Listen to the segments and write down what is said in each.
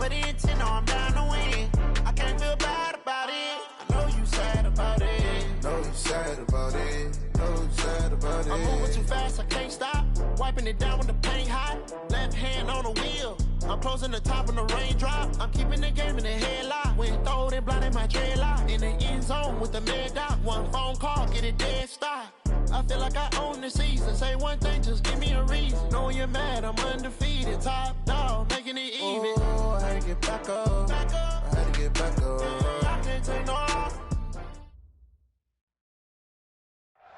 but the intent, no, I'm down to win. I can't feel bad about it. I know you sad about it. Know you sad about it. Know you sad about it. I'm moving too fast, I can't stop. Wiping it down when the paint hot. Left hand on the wheel. I'm closing the top when the raindrop. I'm keeping the game in the headlock. When throwed and blinded my dreadlock. In the end zone with the mad dot. One phone call, get it dead stop. I feel like I own the season. Say one thing, just give me a reason. Knowing you're mad, I'm undefeated. Top dog, making it even. Oh, I had to get back up. I had to get back up. I can't take no off.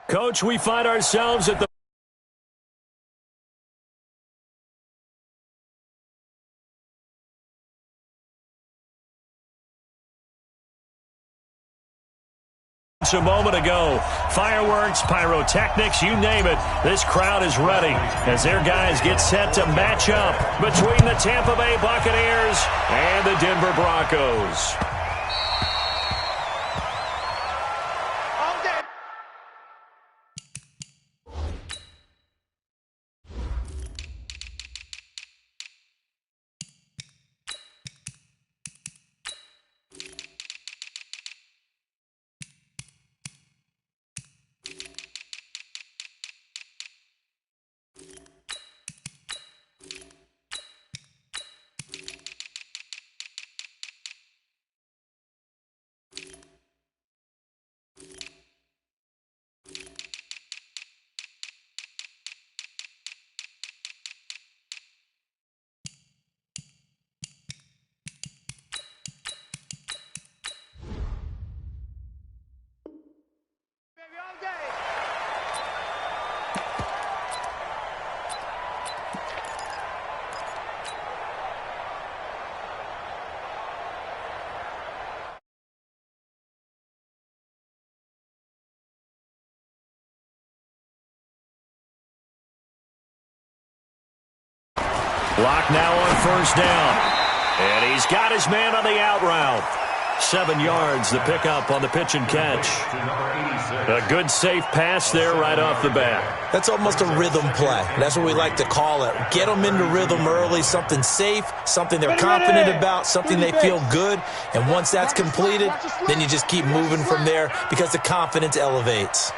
Coach, we find ourselves at the a moment ago. Fireworks, pyrotechnics, you name it. This crowd is ready as their guys get set to match up between the Tampa Bay Buccaneers and the Denver Broncos. Block now on first down. And he's got his man on the out route. 7 yards, the pickup on the pitch and catch. A good, safe pass there right off the bat. That's almost a rhythm play. That's what we like to call it. Get them into rhythm early, something safe, something they're confident about, something they feel good. And once that's completed, then you just keep moving from there because the confidence elevates.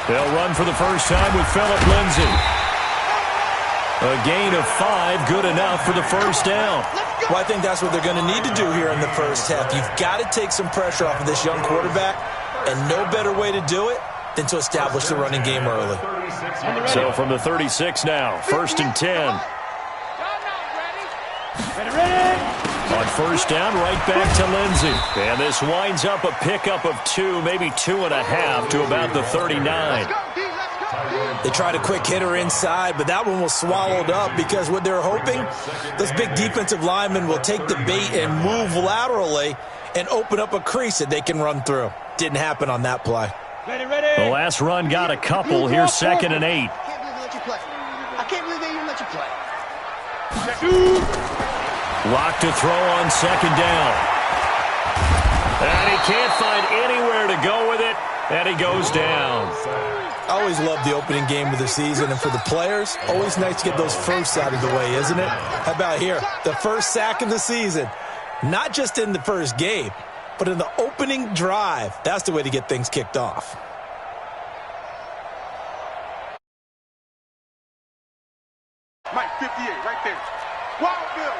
They'll run for the first time with Phillip Lindsay. A gain of 5, good enough for the first down. Well, I think that's what they're going to need to do here in the first half. You've got to take some pressure off of this young quarterback, and no better way to do it than to establish the running game early. So from the 36 now, 1st and 10. On first down, right back to Lindsay. And this winds up a pickup of 2, maybe 2.5 to about the 39. They tried a quick hitter inside, but that one was swallowed up because what they're hoping, those big defensive linemen will take the bait and move laterally and open up a crease that they can run through. Didn't happen on that play. The last run got a couple. Here's 2nd and 8. I can't believe they even let you play. Lock to throw on 2nd down. And he can't find anywhere to go with it, and he goes down. I always love the opening game of the season, and for the players, always nice to get those firsts out of the way, isn't it? How about here? The first sack of the season. Not just in the first game, but in the opening drive. That's the way to get things kicked off. Mike, 58, right there. Wild Bill.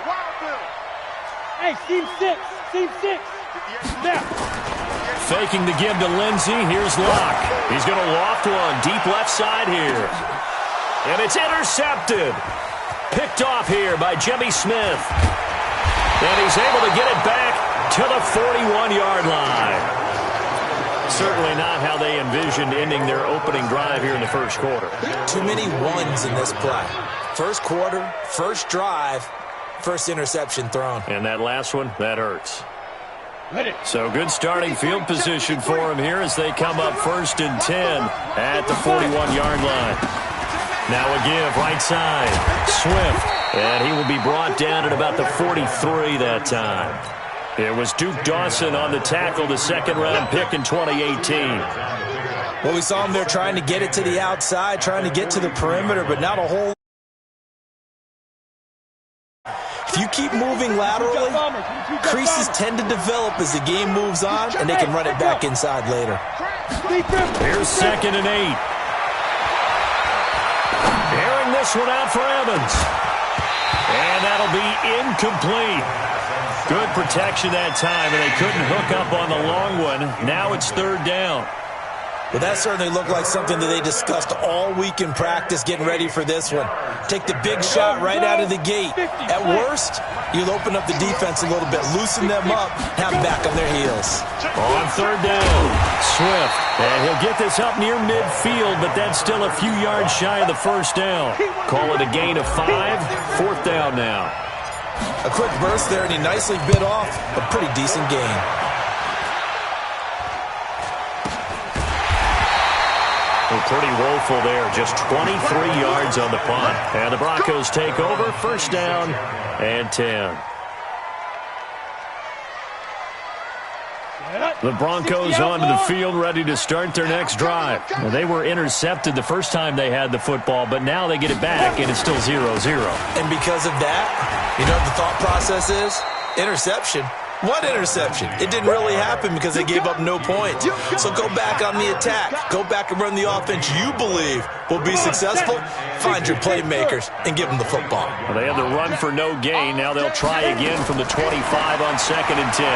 Hey, Team 6. Now. Faking the give to Lindsay. Here's Locke. He's going to loft one deep left side here. And it's intercepted. Picked off here by Jimmy Smith. And he's able to get it back to the 41-yard line. Certainly not how they envisioned ending their opening drive here in the first quarter. Too many ones in this play. First quarter, first drive, first interception thrown. And that last one, that hurts. So good starting field position for him here as they come up 1st and 10 at the 41-yard line. Now a give, right side. Swift. And he will be brought down at about the 43 that time. It was Duke Dawson on the tackle, the second-round pick in 2018. Well, we saw him there trying to get it to the outside, trying to get to the perimeter, but not a whole. If you keep moving laterally, creases tend to develop as the game moves on, and they can run it back inside later. Here's 2nd and 8. Airing this one out for Evans. And that'll be incomplete. Good protection that time, and they couldn't hook up on the long one. Now it's 3rd down. Well, that certainly looked like something that they discussed all week in practice getting ready for this one. Take the big shot right out of the gate. At worst, you'll open up the defense a little bit, loosen them up, have them back on their heels. On 3rd down, Swift. And he'll get this up near midfield, but that's still a few yards shy of the 1st down. Call it a gain of 5, 4th down now. A quick burst there, and he nicely bit off a pretty decent gain. Well, pretty woeful there, just 23 yards on the punt. And the Broncos take over, 1st down and 10. The Broncos onto the field, ready to start their next drive. Well, they were intercepted the first time they had the football, but now they get it back, and it's still 0-0. And because of that, you know what the thought process is? Interception. What interception? It didn't really happen because they gave up no points. So go back on the attack. Go back and run the offense you believe will be successful. Find your playmakers and give them the football. Well, they had the run for no gain. Now they'll try again from the 25 on 2nd and 10.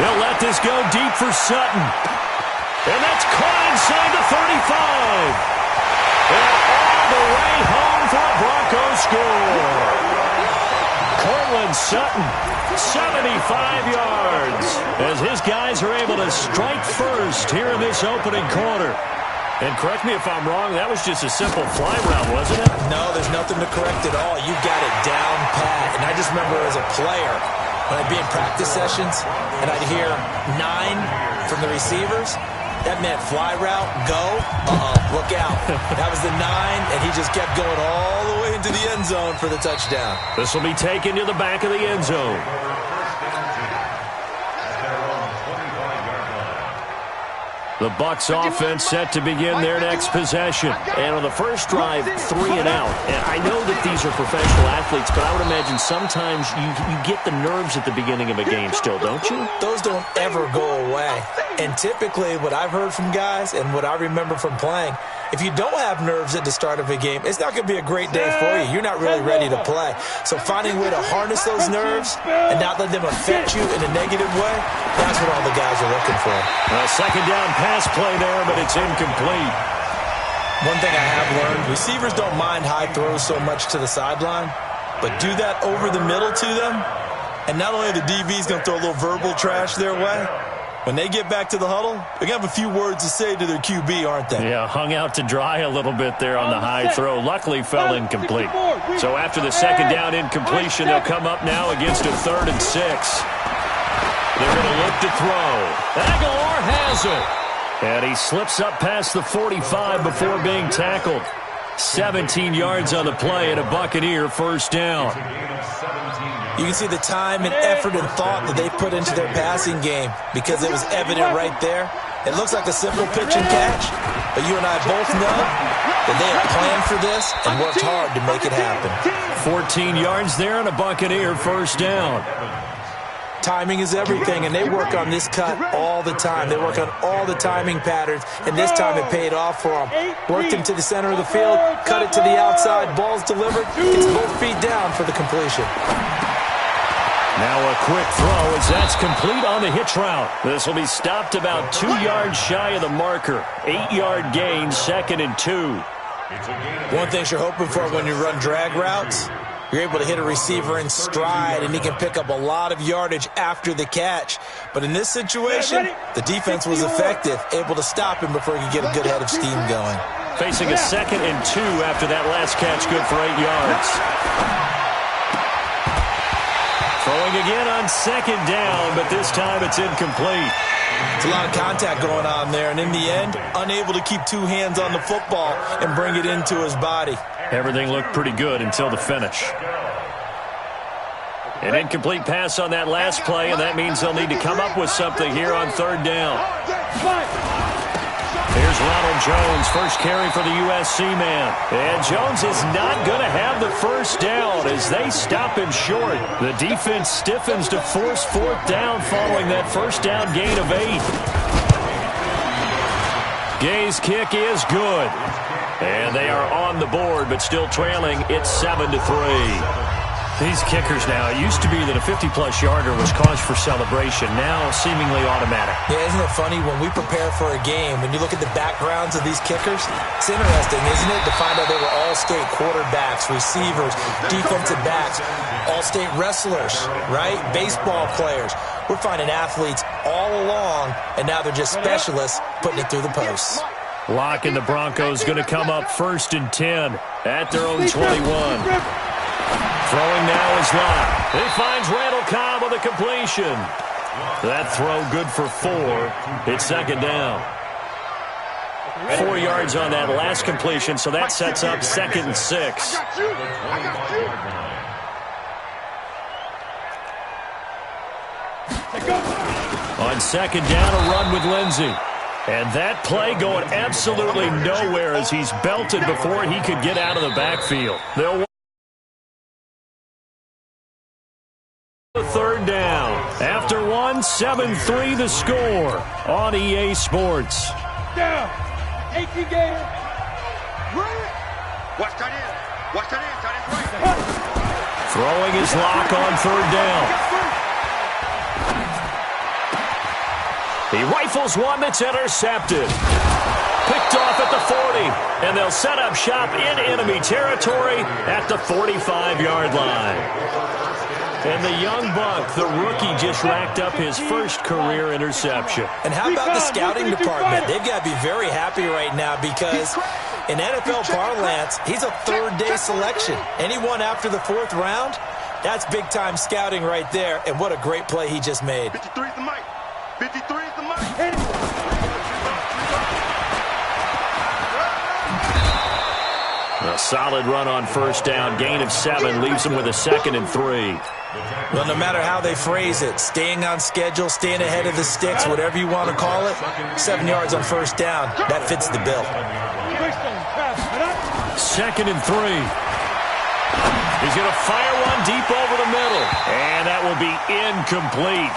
They'll let this go deep for Sutton. And that's caught inside the 35. And all the way home for a Broncos score. Cortland Sutton, 75 yards, as his guys are able to strike first here in this opening quarter. And correct me if I'm wrong, that was just a simple fly route, wasn't it? No, there's nothing to correct at all. You got it down pat. And I just remember as a player, when I'd be in practice sessions, and I'd hear 9 from the receivers, that meant fly route, go, look out. That was the 9, and he just kept going all the way into the end zone for the touchdown. This will be taken to the back of the end zone. The Bucs offense set to begin their next possession. And on the first drive, 3 and out. And I know that these are professional athletes, but I would imagine sometimes you get the nerves at the beginning of a game still, don't you? Those don't ever go away. And typically what I've heard from guys and what I remember from playing, if you don't have nerves at the start of a game, it's not going to be a great day for you. You're not really ready to play. So finding a way to harness those nerves and not let them affect you in a negative way, that's what all the guys are looking for. Second down pass play there, but it's incomplete. One thing I have learned, receivers don't mind high throws so much to the sideline, but do that over the middle to them, and not only are the DBs going to throw a little verbal trash their way, when they get back to the huddle, they're going to have a few words to say to their QB, aren't they? Yeah, hung out to dry a little bit there on the high throw. Luckily fell incomplete. So after the second down incompletion, they'll come up now against a 3rd and 6. They're going to look to throw. Aguilar has it. And he slips up past the 45 before being tackled. 17 yards on the play and a Buccaneer 1st down. You can see the time and effort and thought that they put into their passing game because it was evident right there. It looks like a simple pitch and catch, but you and I both know that they have planned for this and worked hard to make it happen. 14 yards there and a Buccaneer 1st down. Timing is everything, and they work on this cut all the time. They work on all the timing patterns, and this time it paid off for them. Worked him to the center of the field, cut it to the outside, ball's delivered, gets both feet down for the completion. Now a quick throw as that's complete on the hitch route. This will be stopped about 2 yards shy of the marker. 8-yard gain, 2nd and 2. One thing you're hoping for when you run drag routes, you're able to hit a receiver in stride, and he can pick up a lot of yardage after the catch. But in this situation, the defense was effective, able to stop him before he could get a good head of steam going. Facing a 2nd and 2 after that last catch, good for 8 yards. Throwing again on 2nd down, but this time it's incomplete. It's a lot of contact going on there, and in the end, unable to keep 2 hands on the football and bring it into his body. Everything looked pretty good until the finish. An incomplete pass on that last play, and that means they'll need to come up with something here on third down. Here's Ronald Jones, first carry for the USC man. And Jones is not going to have the first down as they stop him short. The defense stiffens to force fourth down following that first down gain of 8. Gay's kick is good. And they are on the board, but still trailing. It's 7-3. These kickers now, it used to be that a 50-plus yarder was cause for celebration. Now, seemingly automatic. Yeah, isn't it funny? When we prepare for a game, when you look at the backgrounds of these kickers, it's interesting, isn't it, to find out they were all-state quarterbacks, receivers, defensive backs, all-state wrestlers, right? Baseball players. We're finding athletes all along, and now they're just specialists putting it through the posts. Locke and the Broncos going to come up 1st and 10 at their own 21. Throwing now is Locke. He finds Randall Cobb with a completion. That throw good for 4. It's second down. 4 yards on that last completion, so that sets up 2nd and 6. On second down, a run with Lindsey. And that play going absolutely nowhere as he's belted before he could get out of the backfield. They'll third down. After 1, 7-3 the score on EA Sports. Down. 18 Gator. Watch tight end. Watch tight end. Tight end's right. Throwing his Locke on third down. He rifles one that's intercepted. Picked off at the 40. And they'll set up shop in enemy territory at the 45-yard line. And the young buck, the rookie, just racked up his first career interception. And how about the scouting department? They've got to be very happy right now because in NFL parlance, he's a third-day selection. Anyone after the 4th round, that's big-time scouting right there. And what a great play he just made. 53's the mic. 53's the mic. A solid run on first down. Gain of 7 leaves him with a 2nd and 3. Well, no matter how they phrase it, staying on schedule, staying ahead of the sticks, whatever you want to call it, 7 yards on first down, that fits the bill. 2nd and 3. He's going to fire one deep over the middle. And that will be incomplete.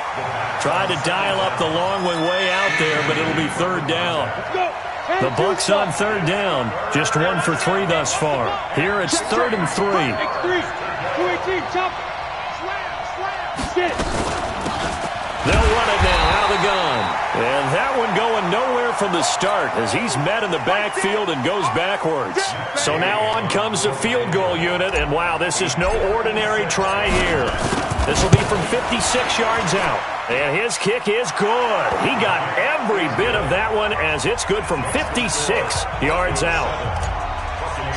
Tried to dial up the long one way out there, but it'll be third down. The Bucs on third down. Just 1 for 3 thus far. Here it's 3rd and 3. 218, chop. They'll run it now out of the gun. And that one going nowhere from the start as he's met in the backfield and goes backwards. So now on comes the field goal unit. And wow, this is no ordinary try here. This will be from 56 yards out. And his kick is good. He got every bit of that one as it's good from 56 yards out.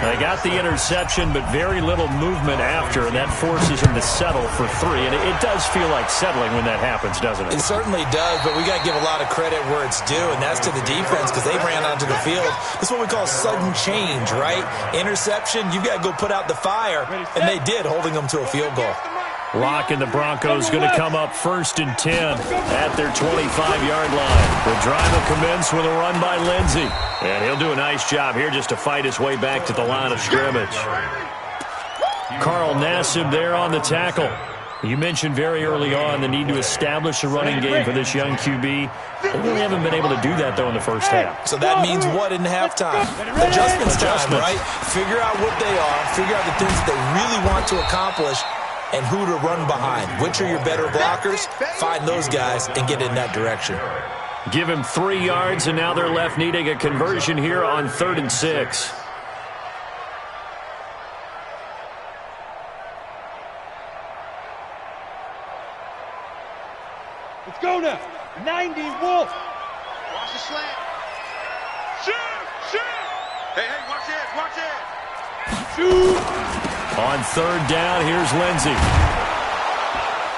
They got the interception, but very little movement after, and that forces him to settle for 3. And it does feel like settling when that happens, doesn't it? It certainly does, but we got to give a lot of credit where it's due, and that's to the defense because they ran onto the field. This is what we call sudden change, right? Interception, you've got to go put out the fire, and they did, holding them to a field goal. Locke and the Broncos going to come up 1st and 10 at their 25-yard line. The drive will commence with a run by Lindsey. And he'll do a nice job here just to fight his way back to the line of scrimmage. Carl Nassib there on the tackle. You mentioned very early on the need to establish a running game for this young QB. They really haven't been able to do that, though, in the first half. So that means what in halftime? Adjustments time, right? Figure out what they are, figure out the things that they really want to accomplish, and who to run behind. Which are your better blockers? Find those guys and get in that direction. Give him 3 yards, and now they're left needing a conversion here on 3rd and 6. Let's go now. 90 Wolf. Watch the slant. Shoot! Hey, watch this. Shoot! On third down, here's Lindsey.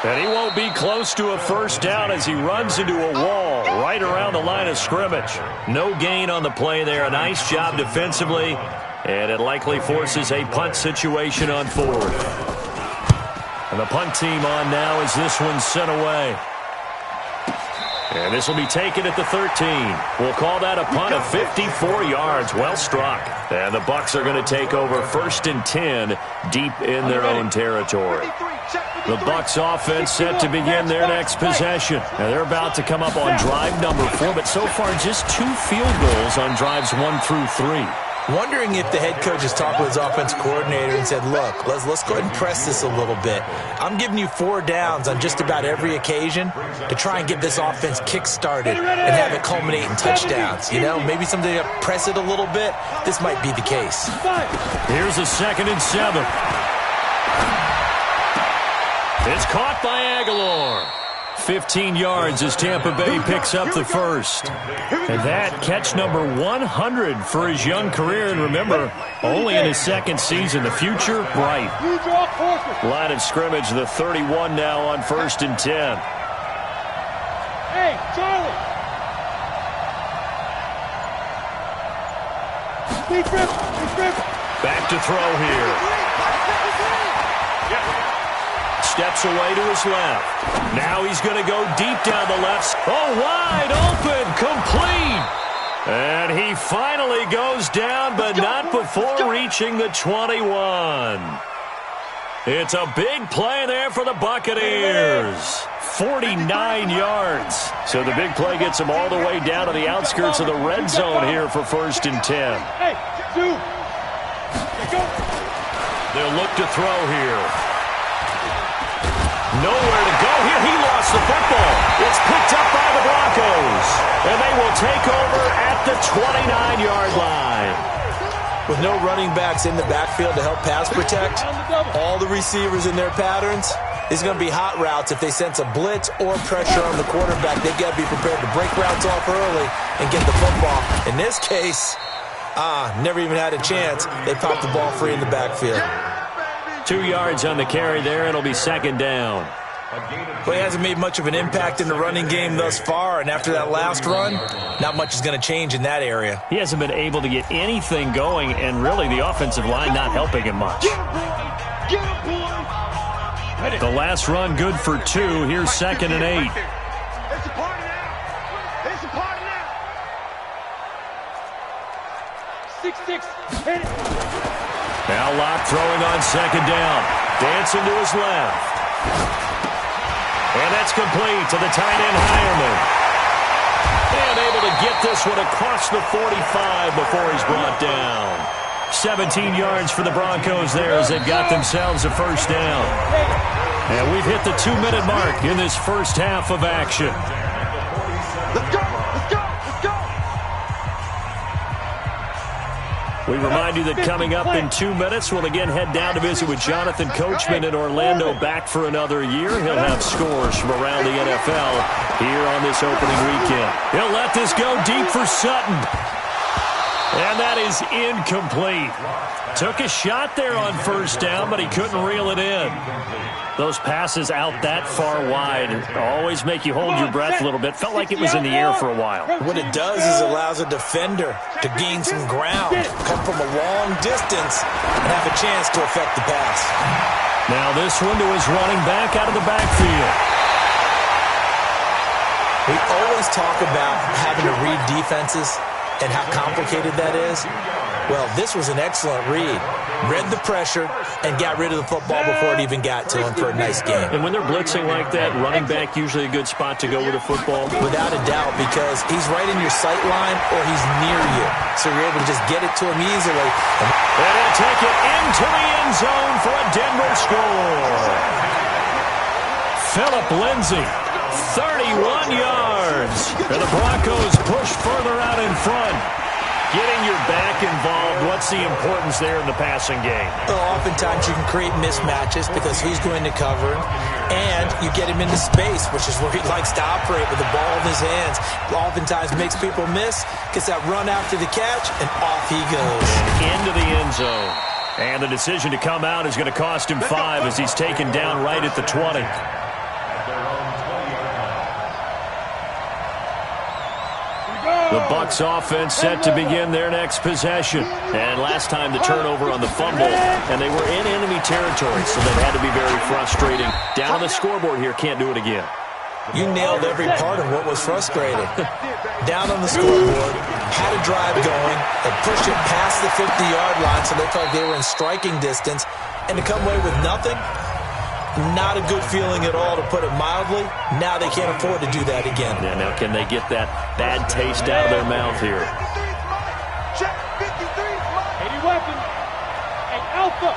And he won't be close to a first down as he runs into a wall right around the line of scrimmage. No gain on the play there. A nice job defensively. And it likely forces a punt situation on 4th. And the punt team on now as this one's sent away. And this will be taken at the 13. We'll call that a punt of 54 yards. Well struck. And the Bucs are going to take over 1st and 10 deep in their own territory. The Bucs offense set to begin their next possession. Now they're about to come up on drive number 4, but so far just 2 field goals on drives 1 through 3. Wondering if the head coach has talked with his offense coordinator and said, look, let's go ahead and press this a little bit. I'm giving you 4 downs on just about every occasion to try and get this offense kick-started and have it culminate in touchdowns. You know, maybe something to press it a little bit. This might be the case. Here's a 2nd and 7. It's caught by Aguilar. 15 yards as Tampa Bay picks up the first. And that catch number 100 for his young career. And remember, only in his 2nd season. The future, bright. Line of scrimmage, the 31 now on 1st and 10. Hey, Charlie. Back to throw here. Steps away to his left. Now he's going to go deep down the left. Oh, wide open, complete. And he finally goes down, but not before reaching the 21. It's a big play there for the Buccaneers. 49 yards. So the big play gets him all the way down to the outskirts of the red zone here for 1st and 10. Hey, two. They'll look to throw here. Nowhere to go here. He lost the football. It's picked up by the Broncos. And they will take over at the 29-yard line. With no running backs in the backfield to help pass protect, all the receivers in their patterns, it's going to be hot routes. If they sense a blitz or pressure on the quarterback, they've got to be prepared to break routes off early and get the football. In this case, never even had a chance. They popped the ball free in the backfield. 2 yards on the carry there. It'll be 2nd down. Well, he hasn't made much of an impact in the running game thus far, and after that last run, not much is going to change in that area. He hasn't been able to get anything going, and really the offensive line not helping him much. The last run good for 2. Here's 2nd and 8. It's a party now. It's a party now. 6-6. Hit it. Now Locke throwing on 2nd down. Dancing to his left. And that's complete to the tight end, Hireman. And able to get this one across the 45 before he's brought down. 17 yards for the Broncos there as they've got themselves a 1st down. And we've hit the 2-minute mark in this first half of action. Let's go. Let's go. Let's go. We remind you that coming up in 2 minutes, we'll again head down to visit with Jonathan Coachman in Orlando, back for another year. He'll have scores from around the NFL here on this opening weekend. He'll let this go deep for Sutton. And that is incomplete. Took a shot there on 1st down, but he couldn't reel it in. Those passes out that far wide always make you hold your breath a little bit. Felt like it was in the air for a while. What it does is allows a defender to gain some ground, come from a long distance, and have a chance to affect the pass. Now this one to his running back out of the backfield. We always talk about having to read defenses and how complicated that is. Well, this was an excellent read. Read the pressure and got rid of the football before it even got to him for a nice game. And when they're blitzing like that, running back usually a good spot to go with the football? Without a doubt, because he's right in your sight line or he's near you. So you're able to just get it to him easily. And he'll take it into the end zone for a Denver score. Phillip Lindsay, 31 yards. And the Broncos push further out in front. Getting your back involved, what's the importance there in the passing game? Well, oftentimes you can create mismatches because who's going to cover him, and you get him into space, which is where he likes to operate with the ball in his hands. Oftentimes makes people miss, gets that run after the catch, and off he goes. Into the end zone. And the decision to come out is going to cost him 5 as he's taken down right at the 20. The Bucs offense set to begin their next possession. And last time the turnover on the fumble, and they were in enemy territory, so that had to be very frustrating. Down on the scoreboard here, can't do it again. You nailed every part of what was frustrating. Down on the scoreboard, had a drive going, and pushed it past the 50-yard line so they felt like they were in striking distance, and to come away with nothing, not a good feeling at all, to put it mildly. Now they can't afford to do that again. Yeah, now can they get that bad taste out of their mouth here? Check 53. 80 weapon. And Alpha.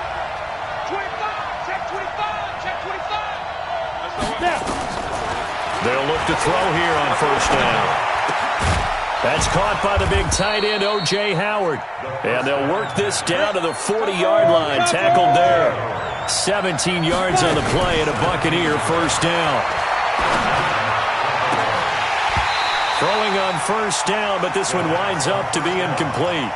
25. Check 25. Check 25. Now. They'll look to throw here on first down. That's caught by the big tight end, O.J. Howard. And they'll work this down to the 40-yard line. Tackled there. 17 yards on the play and a Buccaneer first down. Throwing on first down, but this one winds up to be incomplete.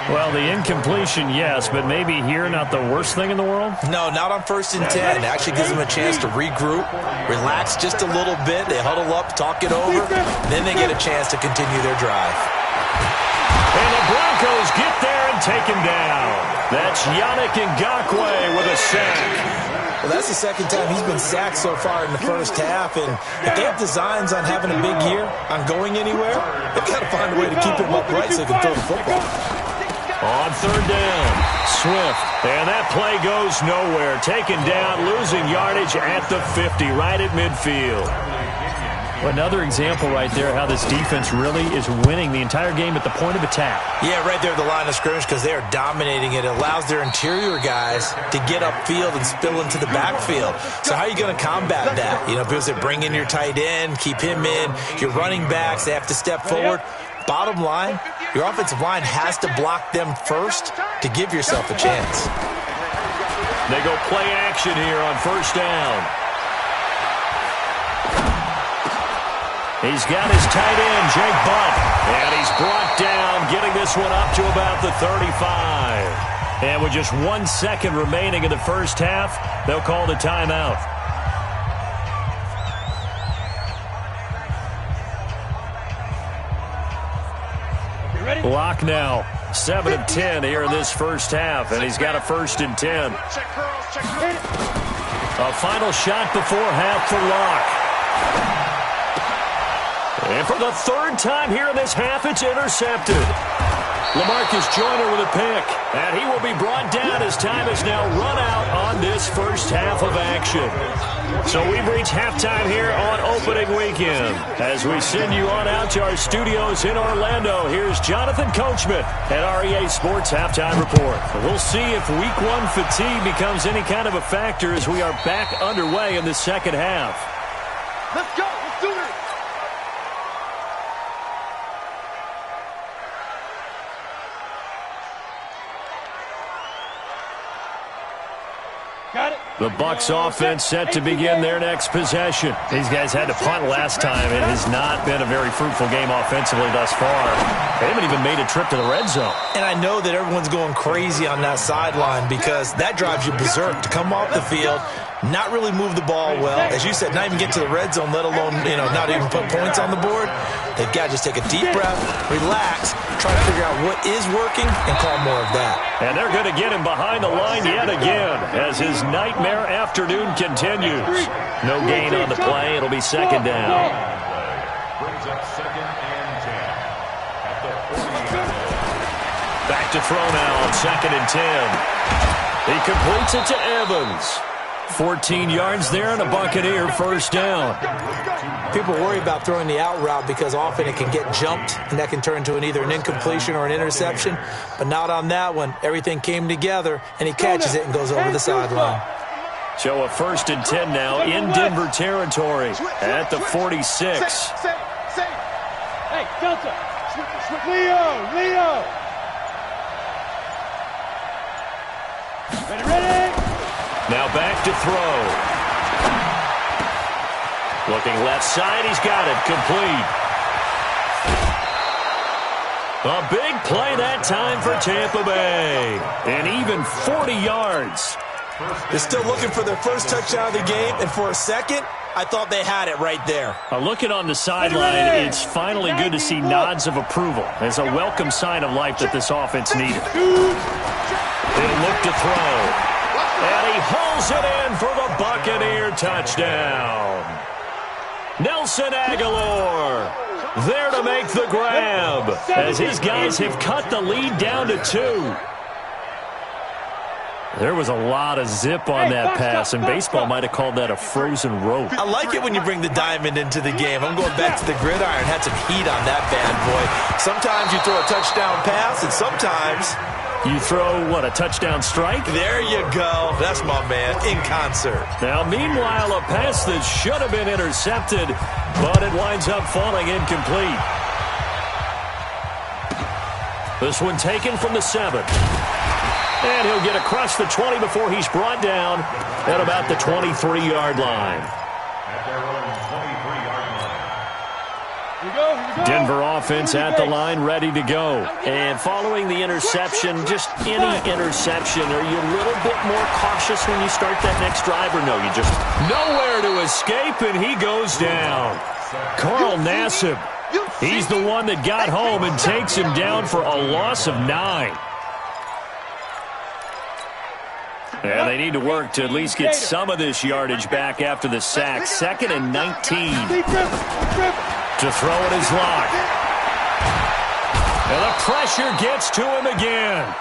Well, the incompletion, yes, but maybe here not the worst thing in the world? No, not on 1st and 10. It actually gives them a chance to regroup, relax just a little bit. They huddle up, talk it over, then they get a chance to continue their drive. And the Broncos get there and take him down. That's Yannick Ngakoue with a sack. Well, that's the second time he's been sacked so far in the first half, and if they have designs on having a big year, on going anywhere, they've got to find a way to keep him upright so they can throw the football. On third down, Swift, and that play goes nowhere. Taken down, losing yardage at the 50, right at midfield. Another example right there how this defense really is winning the entire game at the point of attack. Yeah, right there at the line of scrimmage because they are dominating it. It allows their interior guys to get upfield and spill into the backfield. So how are you going to combat that? You know, because they bring in your tight end, keep him in. Your running backs, they have to step forward. Bottom line, your offensive line has to block them first to give yourself a chance. They go play action here on first down. He's got his tight end, Jake Butt, and he's brought down, getting this one up to about the 35. And with just 1 second remaining in the first half, they'll call the timeout. Lock now, 7 of 10 here in this first half, and he's got a 1st and 10. A final shot before half for Locke. And for the 3rd time here in this half, it's intercepted. LaMarcus Joyner with a pick, and he will be brought down as time has now run out on this first half of action. So we've reached halftime here on opening weekend. As we send you on out to our studios in Orlando, here's Jonathan Coachman at REA Sports Halftime Report. We'll see if Week 1 fatigue becomes any kind of a factor as we are back underway in the second half. Let's go. Let's do it. Got it. The Bucs offense set to begin their next possession. These guys had to punt last time. It has not been a very fruitful game offensively thus far. They haven't even made a trip to the red zone. And I know that everyone's going crazy on that sideline because that drives you berserk to come off the field, not really move the ball well. As you said, not even get to the red zone, let alone, not even put points on the board. They've got to just take a deep breath, relax, try to figure out what is working, and call more of that. And they're going to get him behind the line yet again as his nightmare afternoon continues. No gain on the play. It'll be second down. Brings up 2nd and 10 at the 49. Back to throw now on 2nd and 10. He completes it to Evans. 14 yards there and a Buccaneer first down. People worry about throwing the out route because often it can get jumped, and that can turn into either an incompletion or an interception. But not on that one. Everything came together, and he catches it and goes over the sideline. So a 1st and 10 now in Denver territory at the 46. Hey, Delta. Leo. Ready. Now back to throw. Looking left side, he's got it, complete. A big play that time for Tampa Bay. And even 40 yards. They're still looking for their first touchdown of the game, and for a second, I thought they had it right there. Looking on the sideline, it's finally good to see nods of approval as a welcome sign of life that this offense needed. They'll look to throw. And he hauls it in for the Buccaneer touchdown. Nelson Aguilar there to make the grab as his guys have cut the lead down to 2. There was a lot of zip on that pass, and baseball might have called that a frozen rope. I like it when you bring the diamond into the game. I'm going back to the gridiron. Had some heat on that bad boy. Sometimes you throw a touchdown pass, and sometimes you throw, what, a touchdown strike? There you go. That's my man, in concert. Now, meanwhile, a pass that should have been intercepted, but it winds up falling incomplete. This one taken from the 7. And he'll get across the 20 before he's brought down at about the 23-yard line. At their own 23-yard line. Here we go. Denver offense at the line, ready to go. And following the interception, just any interception, are you a little bit more cautious when you start that next drive, or no? You just nowhere to escape, and he goes down. Carl Nassib, he's the one that got home and takes him down for a loss of 9. Yeah, they need to work to at least get some of this yardage back after the sack. 2nd and 19. To throw it is Locke. And the pressure gets to him again.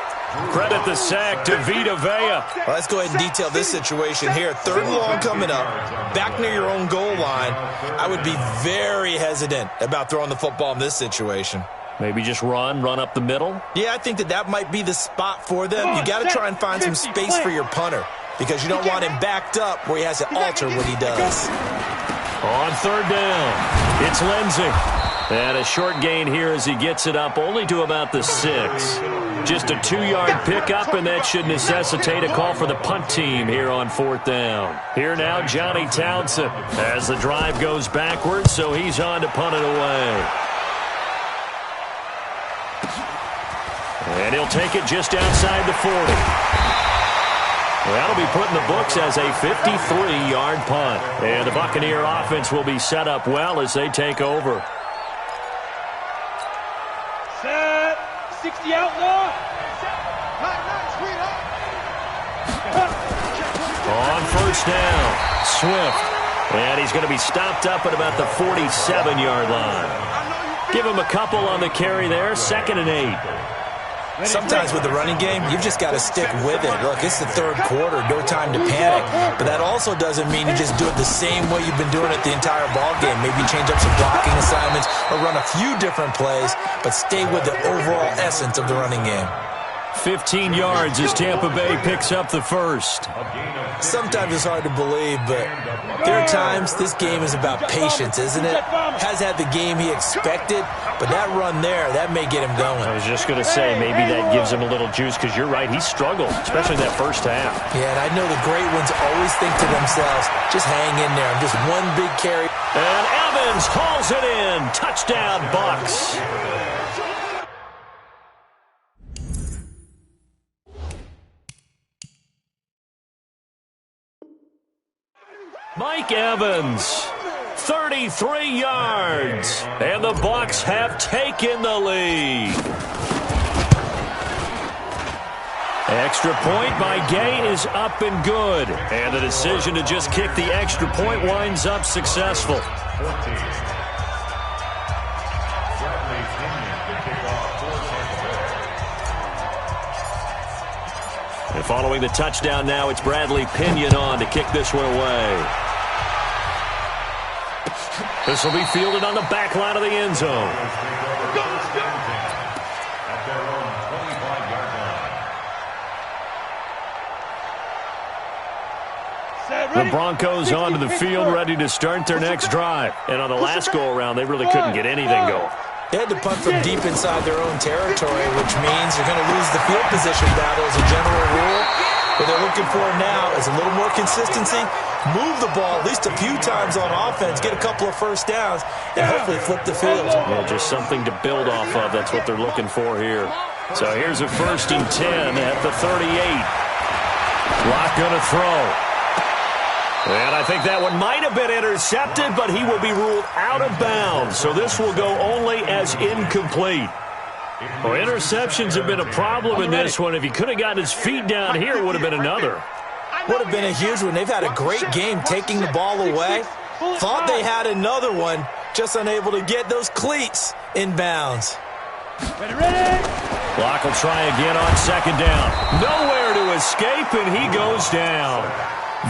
Credit the sack to Vita Vea. Well, let's go ahead and detail this situation here. 3rd and long coming up, back near your own goal line. I would be very hesitant about throwing the football in this situation. Maybe just run up the middle? Yeah, I think that might be the spot for them. You got to try and find some space for your punter because you don't want him backed up where he has to alter what he does. On 3rd down, it's Lindsey. And a short gain here as he gets it up only to about the 6. Just a 2-yard pickup, and that should necessitate a call for the punt team here on 4th down. Here now, Johnny Townsend as the drive goes backwards, so he's on to punt it away. And he'll take it just outside the 40. That'll be put in the books as a 53-yard punt. And the Buccaneer offense will be set up well as they take over. Set. 60 outlaw. On 1st down, Swift. And he's going to be stopped up at about the 47-yard line. Give him a couple on the carry there. 2nd and 8. Sometimes with the running game, you've just got to stick with it. Look, it's the 3rd quarter, no time to panic. But that also doesn't mean you just do it the same way you've been doing it the entire ball game. Maybe change up some blocking assignments or run a few different plays, but stay with the overall essence of the running game. 15 yards as Tampa Bay picks up the 1st. Sometimes it's hard to believe, but there are times this game is about patience, isn't it? Has had the game he expected, but that run there, that may get him going. I was just going to say, maybe that gives him a little juice because you're right, he struggled, especially that first half. Yeah, and I know the great ones always think to themselves, just hang in there. I'm just one big carry. And Evans hauls it in. Touchdown, Bucs. Mike Evans, 33 yards, and the Bucs have taken the lead. Extra point by Gay is up and good, and the decision to just kick the extra point winds up successful. And following the touchdown now, it's Bradley Pinion on to kick this one away. This will be fielded on the back line of the end zone. The Broncos onto the field, ready to start their next drive. And on the last go-around, they really couldn't get anything going. They had to punt from deep inside their own territory, which means they're going to lose the field position battle as a general rule. What they're looking for now is a little more consistency, move the ball at least a few times on offense, get a couple of first downs, and hopefully flip the field. Well, just something to build off of. That's what they're looking for here. So here's a 1st and 10 at the 38. Locke going to throw. And I think that one might have been intercepted, but he will be ruled out of bounds. So this will go only as incomplete. Well, interceptions have been a problem in this one. If he could have gotten his feet down here, it would have been another. Would have been a huge one. They've had a great game taking the ball away. Thought they had another one, just unable to get those cleats in bounds. Ready. Block will try again on second down. Nowhere to escape, and he goes down.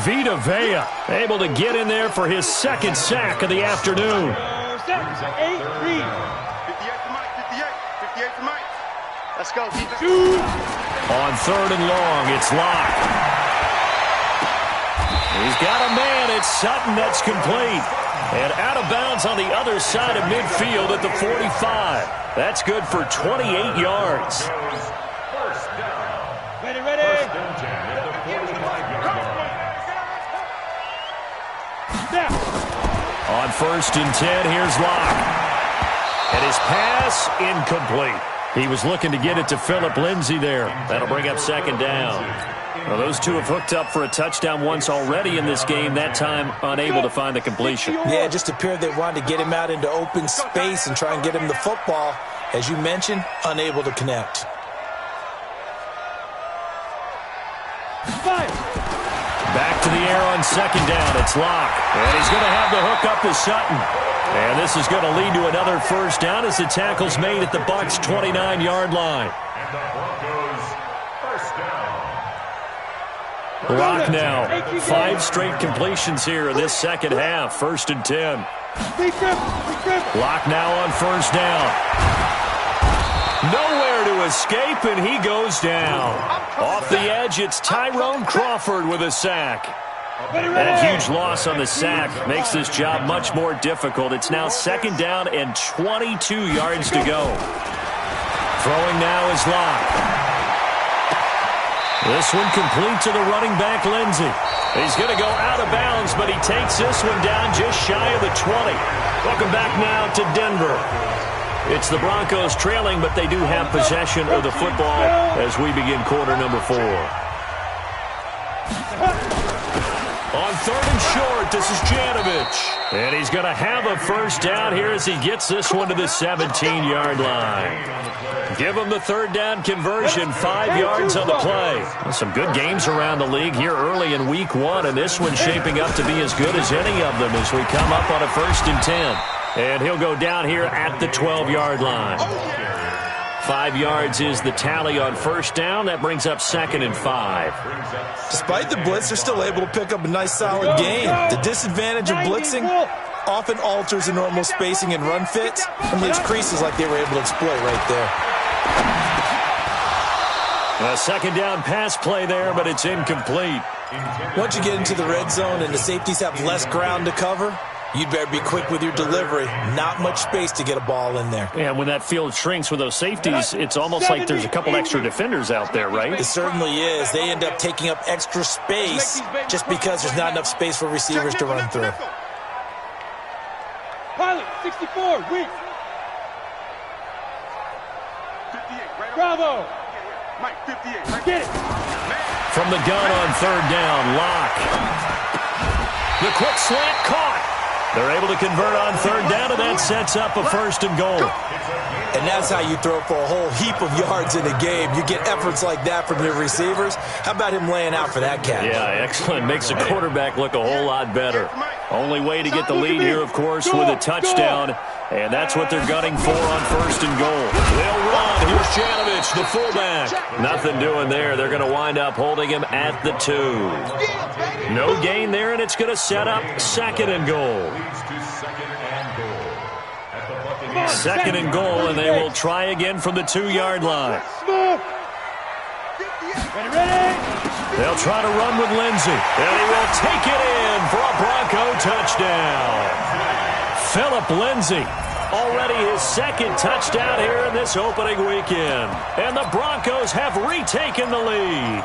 Vita Vea able to get in there for his second sack of the afternoon. 8-3. 58 for Mike. Let's go, defense. On third and long, it's Locke. He's got a man. It's Sutton that's complete. And out of bounds on the other side of midfield at the 45. That's good for 28 yards. First down. Ready. First and 10 at the 45-yard line. Snap. On first and 10, here's Locke. And his pass, incomplete. He was looking to get it to Phillip Lindsay there. That'll bring up second down. Well, those two have hooked up for a touchdown once already in this game, that time unable to find the completion. Yeah, it just appeared they wanted to get him out into open space and try and get him the football. As you mentioned, unable to connect. Fire. Back to the air on second down. It's Locke. And he's going to have the hook up to Sutton. And this is going to lead to another first down as the tackle's made at the Bucs' 29-yard line. And the Broncos first down. Locke now. 5 straight completions here in this second half. First and 10. Locke now on first down. Nowhere to escape, and he goes down. Off the edge, it's Tyrone Crawford with a sack. That huge loss on the sack makes this job much more difficult. It's now second down and 22 yards to go. Throwing now is Locke. This one complete to the running back, Lindsay. He's going to go out of bounds, but he takes this one down just shy of the 20. Welcome back now to Denver. It's the Broncos trailing, but they do have possession of the football as we begin quarter number 4. On third and short, this is Janovich. And he's going to have a first down here as he gets this one to the 17-yard line. Give him the third down conversion, 5 yards on the play. Well, some good games around the league here early in week 1, and this one's shaping up to be as good as any of them as we come up on a first and 10. And he'll go down here at the 12-yard line. 5 yards is the tally on first down. That brings up second and 5. Despite the blitz, they're still able to pick up a nice solid game. The disadvantage of blitzing often alters the normal spacing and run fits and leaves creases like they were able to exploit right there. A second down pass play there, but it's incomplete. Once you get into the red zone and the safeties have less ground to cover, you'd better be quick with your delivery. Not much space to get a ball in there. And when that field shrinks with those safeties, it's almost like there's a couple extra defenders out there, right? It certainly is. They end up taking up extra space just because there's not enough space for receivers to run through. Pilot, 64, weak. 58, right. Bravo. Mike, 58, right. Get it. From the gun on third down, Locke. The quick slant caught. They're able to convert on third down, and that sets up a first and goal. And that's how you throw for a whole heap of yards in a game. You get efforts like that from your receivers. How about him laying out for that catch? Yeah, excellent. Makes the quarterback look a whole lot better. Only way to get the lead here, of course, with a touchdown. And that's what they're gunning for on first and goal. They'll run. Here's Janovich, the fullback. Nothing doing there. They're going to wind up holding him at the 2. No gain there, and it's going to set up second and goal. Second and goal, and they will try again from the 2-yard line. Ready. They'll try to run with Lindsay, and he will take it in for a Bronco touchdown. Phillip Lindsay, already his second touchdown here in this opening weekend. And the Broncos have retaken the lead.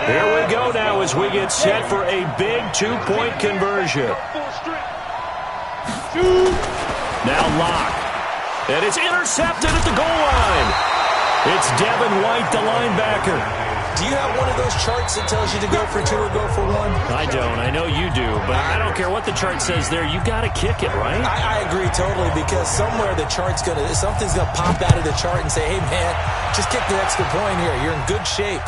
Here we go now as we get set for a big 2-point conversion. Now Locke. And it's intercepted at the goal line. It's Devin White, the linebacker. Do you have one of those charts that tells you to go for 2 or go for 1? I don't. I know you do, but I don't care what the chart says there. You got to kick it, right? I agree totally, because somewhere the chart's something's gonna pop out of the chart and say, hey man, just kick the extra point here. You're in good shape.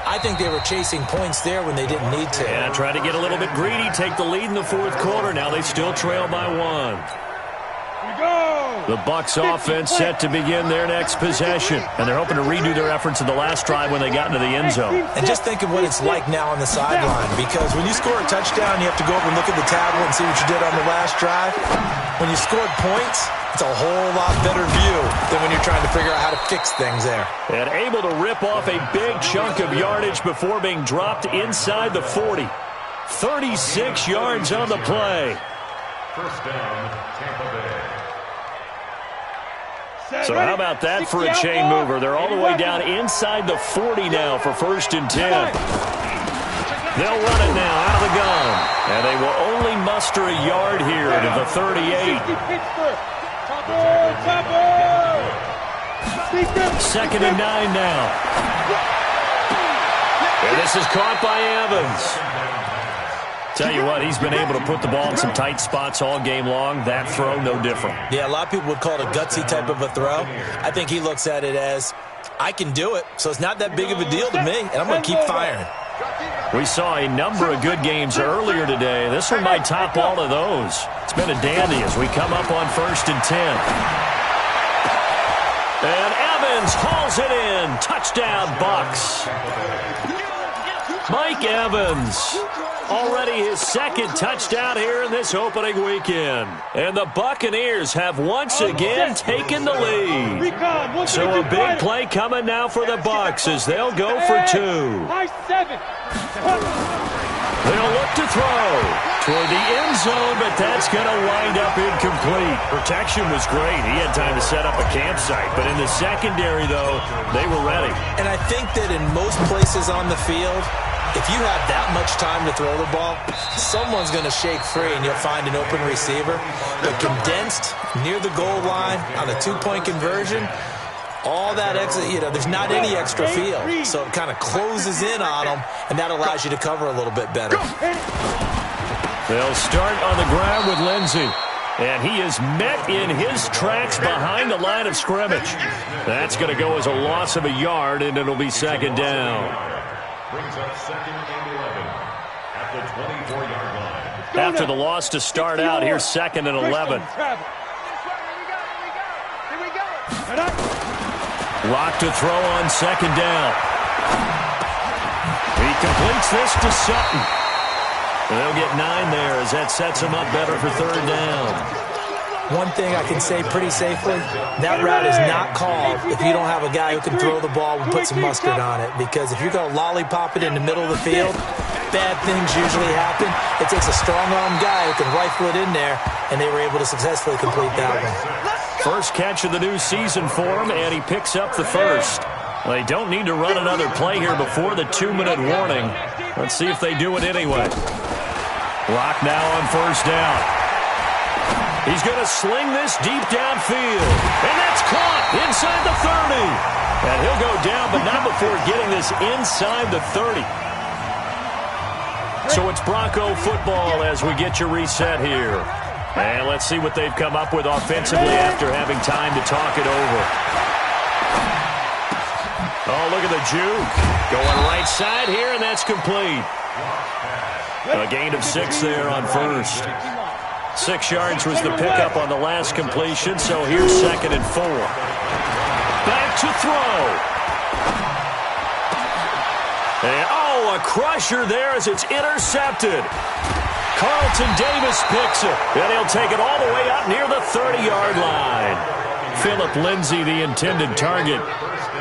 I think they were chasing points there when they didn't need to. Yeah, try to get a little bit greedy, take the lead in the fourth quarter. Now they still trail by 1. The Bucs offense set to begin their next possession, and they're hoping to redo their efforts in the last drive when they got into the end zone. And just think of what it's like now on the sideline, because when you score a touchdown, you have to go over and look at the tablet and see what you did on the last drive. When you scored points, it's a whole lot better view than when you're trying to figure out how to fix things there. And able to rip off a big chunk of yardage before being dropped inside the 40. 36 yards on the play. First down, Tampa Bay. So how about that for a chain mover? They're all the way down inside the 40 now for 1st and 10. They'll run it now out of the gun. And they will only muster a yard here to the 38. 2nd and 9 now. And this is caught by Evans. Tell you what, he's been able to put the ball in some tight spots all game long. That throw, no different. Yeah, a lot of people would call it a gutsy type of a throw. I think he looks at it as, I can do it, so it's not that big of a deal to me, and I'm going to keep firing. We saw a number of good games earlier today. This one might top all of those. It's been a dandy as we come up on 1st and 10. And Evans hauls it in. Touchdown, Bucs. Mike Evans. Already his 2nd touchdown here in this opening weekend. And the Buccaneers have once again taken the lead. So a big play coming now for the Bucs as they'll go for 2. They'll look to throw toward the end zone, but that's going to wind up incomplete. Protection was great. He had time to set up a campsite. But in the secondary, though, they were ready. And I think that in most places on the field, if you have that much time to throw the ball, someone's going to shake free and you'll find an open receiver. But condensed near the goal line on a 2-point conversion, all that extra, there's not any extra field. So it kind of closes in on them, and that allows you to cover a little bit better. They'll start on the ground with Lindsey. And he is met in his tracks behind the line of scrimmage. That's going to go as a loss of a yard, and it'll be 2nd down. Brings up 2nd and 11 at the 24-yard line. After the loss to start out, here's 2nd and 11. Lock to throw on 2nd down. He completes this to Sutton. They'll get 9 there as that sets him up better for 3rd down. One thing I can say pretty safely, that route is not called if you don't have a guy who can throw the ball and put some mustard on it. Because if you're going to lollipop it in the middle of the field, bad things usually happen. It takes a strong-arm guy who can rifle it in there, and they were able to successfully complete that one. First catch of the new season for him, and he picks up the first. Well, they don't need to run another play here before the 2-minute warning. Let's see if they do it anyway. Lock now on 1st down. He's going to sling this deep downfield. And that's caught inside the 30. And he'll go down, but not before getting this inside the 30. So it's Bronco football as we get you reset here. And let's see what they've come up with offensively after having time to talk it over. Oh, look at the juke. Going right side here, and that's complete. A gain of 6 there on 1st. 6 yards was the pickup on the last completion, so here's 2nd and 4. Back to throw. And, a crusher there as it's intercepted. Carlton Davis picks it, and he'll take it all the way up near the 30-yard line. Philip Lindsay, the intended target.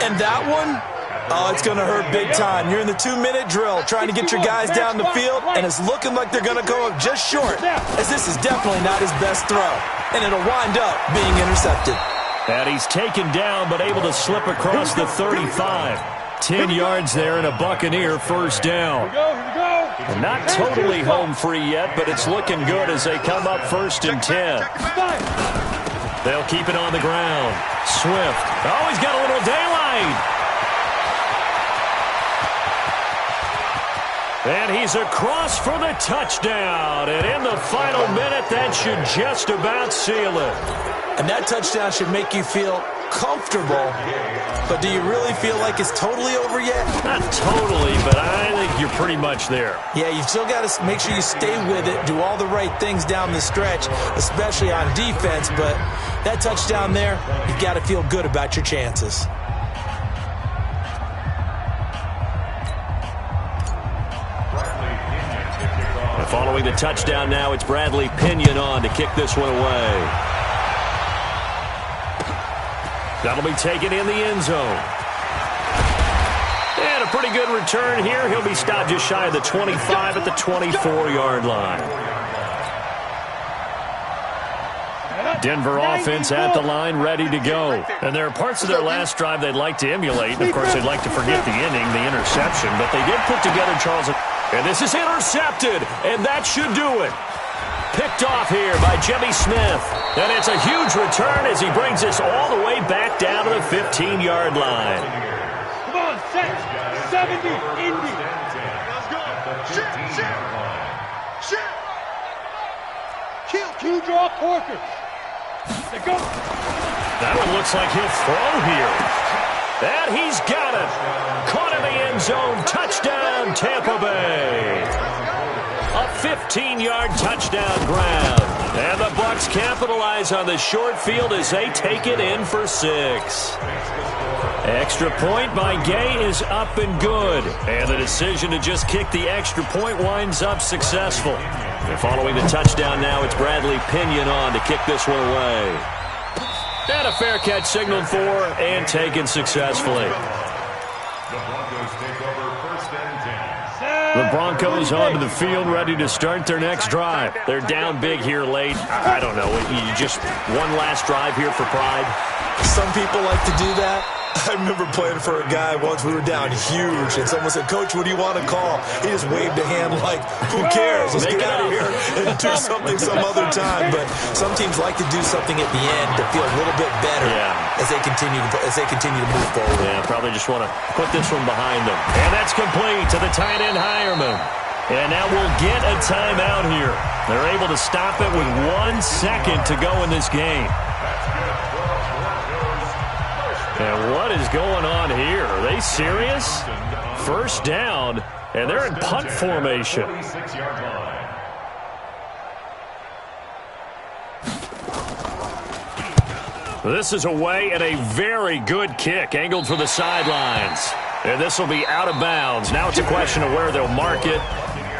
And that one, it's going to hurt big time. You're in the 2-minute drill trying to get your guys down the field, and it's looking like they're going to go up just short, as this is definitely not his best throw, and it'll wind up being intercepted. And he's taken down, but able to slip across the 35. 10 yards there and a Buccaneer 1st down. And not totally home free yet, but it's looking good as they come up 1st and 10. They'll keep it on the ground. Swift. Oh, he's got a little daylight. And he's across for the touchdown. And in the final minute, that should just about seal it. And that touchdown should make you feel comfortable. But do you really feel like it's totally over yet? Not totally, but I think you're pretty much there. Yeah, you still got to make sure you stay with it, do all the right things down the stretch, especially on defense. But that touchdown there, you've got to feel good about your chances. Following the touchdown now, it's Bradley Pinion on to kick this one away. That'll be taken in the end zone. And a pretty good return here. He'll be stopped just shy of the 25 at the 24-yard line. Denver offense at the line, ready to go. And there are parts of their last drive they'd like to emulate. Of course, they'd like to forget the ending, the interception. But they did put together, Charles. And this is intercepted, and that should do it. Picked off here by Jimmy Smith. And it's a huge return as he brings us all the way back down to the 15-yard line. Come on, set. 70, Indy. Let's go. Shit. Kill. Two draw corkers. They go. That one looks like he'll throw here. And he's got it. Caught in the end zone. Touchdown, Tampa Bay. A 15-yard touchdown grab. And the Bucs capitalize on the short field as they take it in for 6. Extra point by Gay is up and good. And the decision to just kick the extra point winds up successful. And following the touchdown now, it's Bradley Pinion on to kick this one away. And a fair catch signaled for and taken successfully. The Broncos onto the field, ready to start their next drive. They're down big here late. I don't know. You just one last drive here for pride. Some people like to do that. I remember playing for a guy once. We were down huge, and someone said, "Coach, what do you want to call?" He just waved a hand like, "Who cares? Let's get out of here and do something some other time." But some teams like to do something at the end to feel a little bit better as they continue to move forward. Yeah, probably just want to put this one behind them. And that's complete to the tight end Hireman. And now we'll get a timeout here. They're able to stop it with 1 second to go in this game. And what is going on here? Are they serious? First down, and they're in punt formation. This is away and a very good kick, angled for the sidelines. And this will be out of bounds. Now it's a question of where they'll mark it.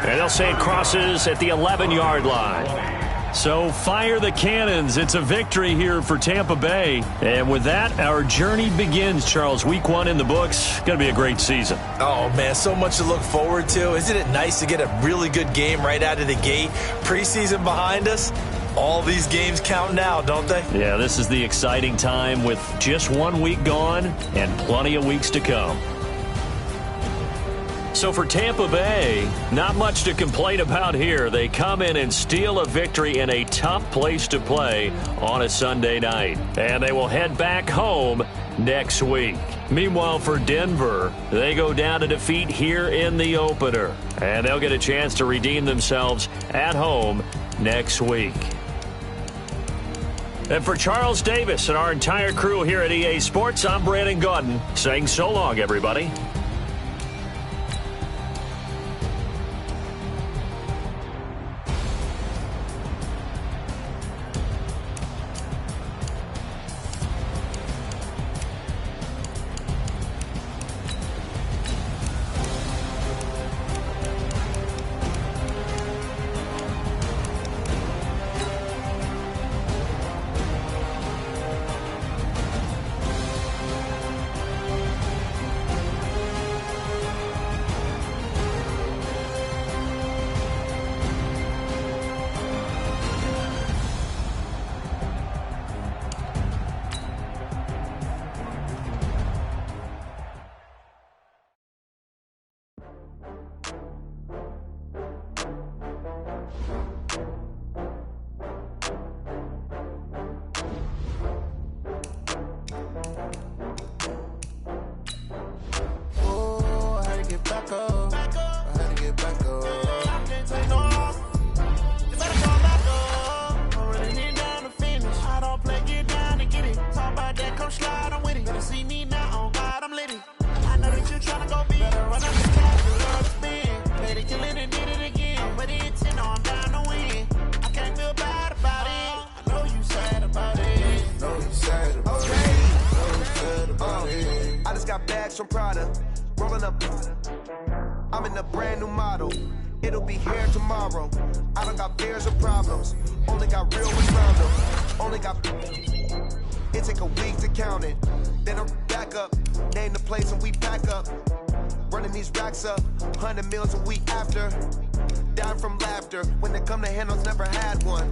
And they'll say it crosses at the 11-yard line. So fire the cannons. It's a victory here for Tampa Bay. And with that, our journey begins, Charles. Week 1 in the books. Going to be a great season. Oh, man, so much to look forward to. Isn't it nice to get a really good game right out of the gate? Preseason behind us. All these games count now, don't they? Yeah, this is the exciting time with just 1 week gone and plenty of weeks to come. So for Tampa Bay, not much to complain about here. They come in and steal a victory in a tough place to play on a Sunday night. And they will head back home next week. Meanwhile, for Denver, they go down to defeat here in the opener. And they'll get a chance to redeem themselves at home next week. And for Charles Davis and our entire crew here at EA Sports, I'm Brandon Gaudin saying so long, everybody. got bags from Prada. Rolling up. I'm in a brand new model. It'll be here tomorrow. I don't got fears or problems. Only got real ones round them. Only got. It take a week to count it. Then I'm back up. Name the place and we pack up. Running these racks up. 100 meals a week after. Dying from laughter. When they come to handles, never had one.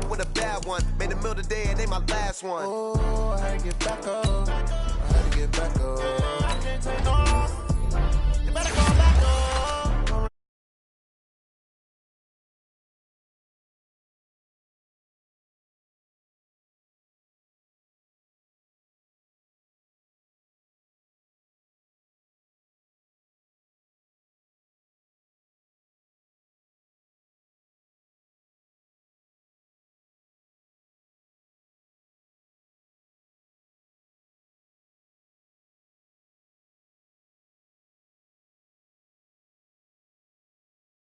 With a bad one. Made a meal today, it ain't my last one. Oh, I had to get back up. I had to get back up. I can't take no. You better go back up.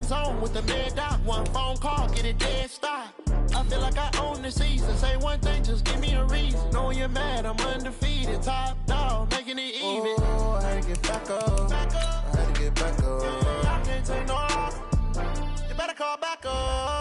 Zone with the mid dot, one phone call, get it dead stop. I feel like I own the season. Say one thing, just give me a reason. Knowing you're mad, I'm undefeated. Top dog, making it even. Oh, I had to get back up. I had to get back up. I can't take no. You better call back up.